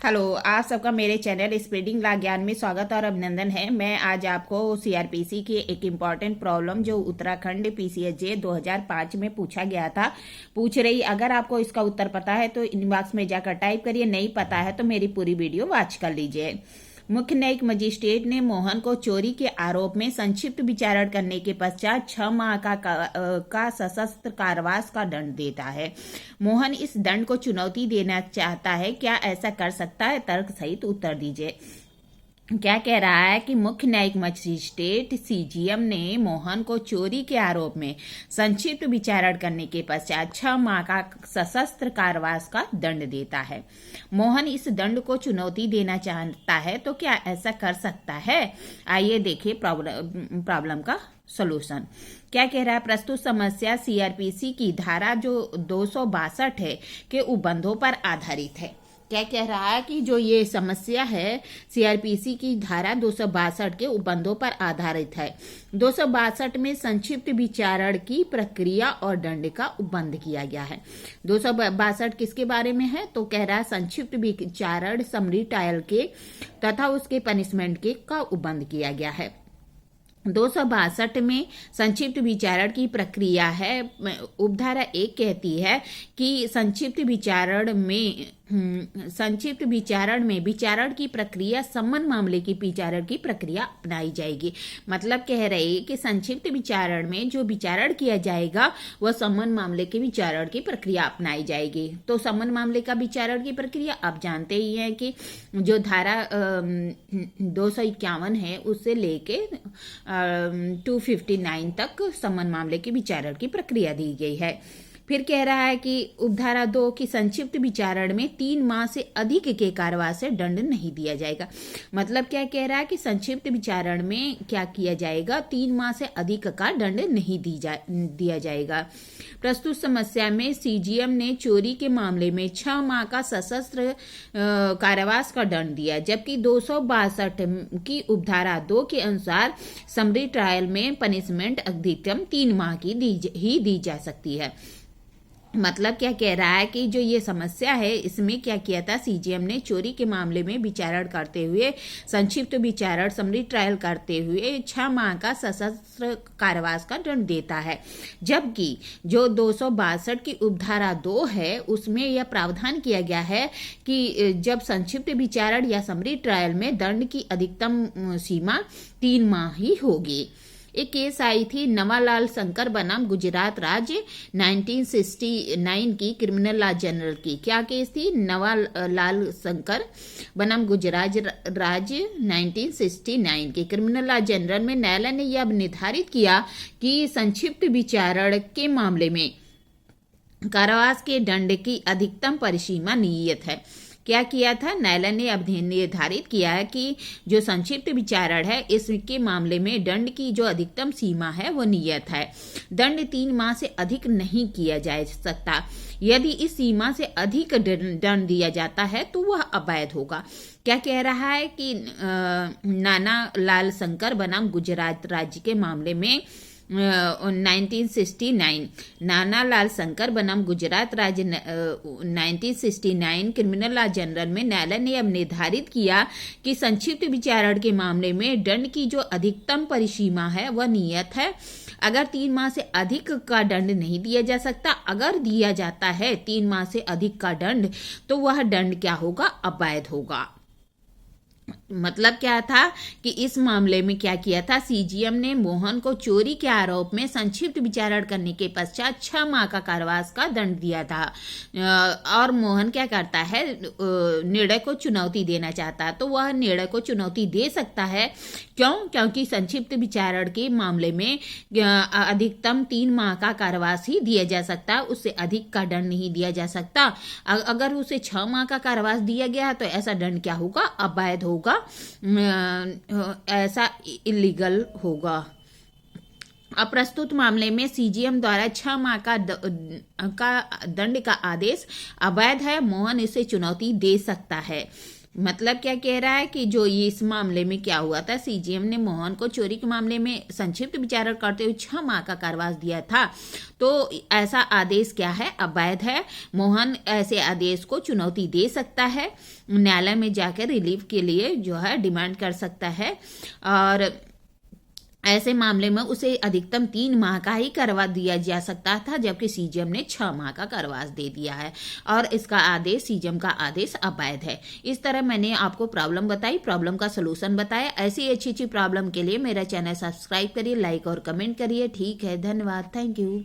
Hello, आप सबका मेरे चैनल स्प्रेडिंग ला ज्ञान में स्वागत और अभिनंदन है। मैं आज आपको सीआरपीसी की एक इम्पॉर्टेंट प्रॉब्लम जो उत्तराखंड पीसीएसजे 2005 में पूछा गया था पूछ रही। अगर आपको इसका उत्तर पता है तो इनबॉक्स में जाकर टाइप करिए, नहीं पता है तो मेरी पूरी वीडियो वॉच कर लीजिए। मुख्य न्यायिक मजिस्ट्रेट ने मोहन को चोरी के आरोप में संक्षिप्त विचारण करने के पश्चात 6 माह का सशस्त्र कारावास का दंड देता है। मोहन इस दंड को चुनौती देना चाहता है, क्या ऐसा कर सकता है? तर्क सहित उत्तर दीजिए। क्या कह रहा है कि मुख्य न्यायिक मजिस्ट्रेट सीजीएम ने मोहन को चोरी के आरोप में संक्षिप्त विचारण करने के पश्चात 6 माह का सशस्त्र कारावास का दंड देता है। मोहन इस दंड को चुनौती देना चाहता है, तो क्या ऐसा कर सकता है? आइए देखिए प्रॉब्लम का सॉल्यूशन। क्या कह रहा है? प्रस्तुत समस्या सीआरपीसी की धारा जो 262 है के उपबंधों पर आधारित है। क्या कह रहा है कि जो ये समस्या है सीआरपीसी की धारा 262 के उपबंधों पर आधारित है। 262 में संक्षिप्त विचारण की प्रक्रिया और दंड का उपबंध किया गया है। 262 किसके बारे में है? तो कह रहा है संक्षिप्त विचारण समरी ट्रायल के तथा उसके पनिशमेंट के का उपबंध किया गया है। 262 में संक्षिप्त विचारण की प्रक्रिया है। उपधारा 1 कहती है कि संक्षिप्त विचारण में विचारण की प्रक्रिया सम्मन मामले की विचारण की प्रक्रिया अपनाई जाएगी। मतलब कह रहे हैं कि संक्षिप्त विचारण में जो विचारण किया जाएगा वह सम्मन मामले के विचारण की प्रक्रिया अपनाई जाएगी। तो सम्मन मामले का विचारण की प्रक्रिया आप जानते ही हैं कि जो धारा 251 है उससे लेके 259 तक सम्मन मामले के विचारण की प्रक्रिया दी गई है। फिर कह रहा है कि उपधारा 2 की संक्षिप्त विचारण में 3 माह से अधिक के कारावास से दंड नहीं दिया जाएगा। मतलब क्या कह रहा है कि संक्षिप्त विचारण में क्या किया जाएगा? 3 माह से अधिक का दंड नहीं दिया जाएगा। प्रस्तुत समस्या में सीजीएम ने चोरी के मामले में 6 माह का सशस्त्र कारावास का दंड दिया, जबकि 262 की उपधारा 2 के अनुसार समरी ट्रायल में पनिशमेंट अधिकतम 3 माह की दी जा सकती है। मतलब क्या कह रहा है कि जो ये समस्या है इसमें क्या किया था, सीजीएम ने चोरी के मामले में विचारण करते हुए संक्षिप्त विचारण समरी ट्रायल करते हुए 6 माह का सशस्त्र कारावास का दंड देता है, जबकि जो 262 की उपधारा 2 है उसमें यह प्रावधान किया गया है कि जब संक्षिप्त विचारण या समरी ट्रायल में दंड की अधिकतम सीमा 3 माह ही होगी। एक केस आई थी नवालाल शंकर बनाम गुजरात राज्य 1969 की क्रिमिनल लॉ जनरल की। क्या केस थी? नवालाल शंकर बनाम गुजरात राज्य 1969 की क्रिमिनल लॉ जनरल में न्यायालय ने यह निर्धारित किया कि संक्षिप्त विचारण के मामले में कारावास के दंड की अधिकतम परिसीमा नियत है। क्या किया था? न्यायालय ने अब निर्धारित किया है कि जो संक्षिप्त विचारण है इसके मामले में दंड की जो अधिकतम सीमा है वो नियत है। दंड 3 माह से अधिक नहीं किया जा सकता। यदि इस सीमा से अधिक दंड दिया जाता है तो वह अवैध होगा। क्या कह रहा है कि नाना लाल शंकर बनाम गुजरात राज्य के मामले में 1969 नाना लाल शंकर बनाम गुजरात राज्य 1969 क्रिमिनल लॉ जनरल में न्यायालय ने अब निर्धारित किया कि संक्षिप्त विचारण के मामले में दंड की जो अधिकतम परिसीमा है वह नियत है। अगर 3 माह से अधिक का दंड नहीं दिया जा सकता, अगर दिया जाता है 3 माह से अधिक का दंड, तो वह दंड क्या होगा? अवैध होगा। मतलब क्या था कि इस मामले में क्या किया था, सीजीएम ने मोहन को चोरी के आरोप में संक्षिप्त विचारण करने के पश्चात 6 माह का कारावास का दंड दिया था। और मोहन क्या करता है? निर्णय को चुनौती देना चाहता है, तो वह निर्णय को चुनौती दे सकता है। क्यों? क्योंकि संक्षिप्त विचारण के मामले में अधिकतम 3 माह का कारावास ही दिया जा सकता है, उससे अधिक का दंड नहीं दिया जा सकता। अगर उसे 6 माह का कारावास दिया गया तो ऐसा दंड क्या होगा? अवैध होगा, ऐसा इलीगल होगा। अब प्रस्तुत मामले में सीजीएम द्वारा 6 माह का दंड का आदेश अवैध है। मोहन इसे चुनौती दे सकता है। मतलब क्या कह रहा है कि जो ये इस मामले में क्या हुआ था, सीजेएम ने मोहन को चोरी के मामले में संक्षिप्त विचारण करते हुए 6 माह का कारावास दिया था। तो ऐसा आदेश क्या है, अवैध है। मोहन ऐसे आदेश को चुनौती दे सकता है, न्यायालय में जाकर रिलीफ के लिए जो है डिमांड कर सकता है, और ऐसे मामले में उसे अधिकतम 3 माह का ही कारावास दिया जा सकता था, जबकि सीजेएम ने 6 माह का कारावास दे दिया है और इसका आदेश, सीजेएम का आदेश अवैध है। इस तरह मैंने आपको प्रॉब्लम बताई, प्रॉब्लम का सलूशन बताया। ऐसी अच्छी अच्छी प्रॉब्लम के लिए मेरा चैनल सब्सक्राइब करिए, लाइक और कमेंट करिए। ठीक है, धन्यवाद, थैंक यू।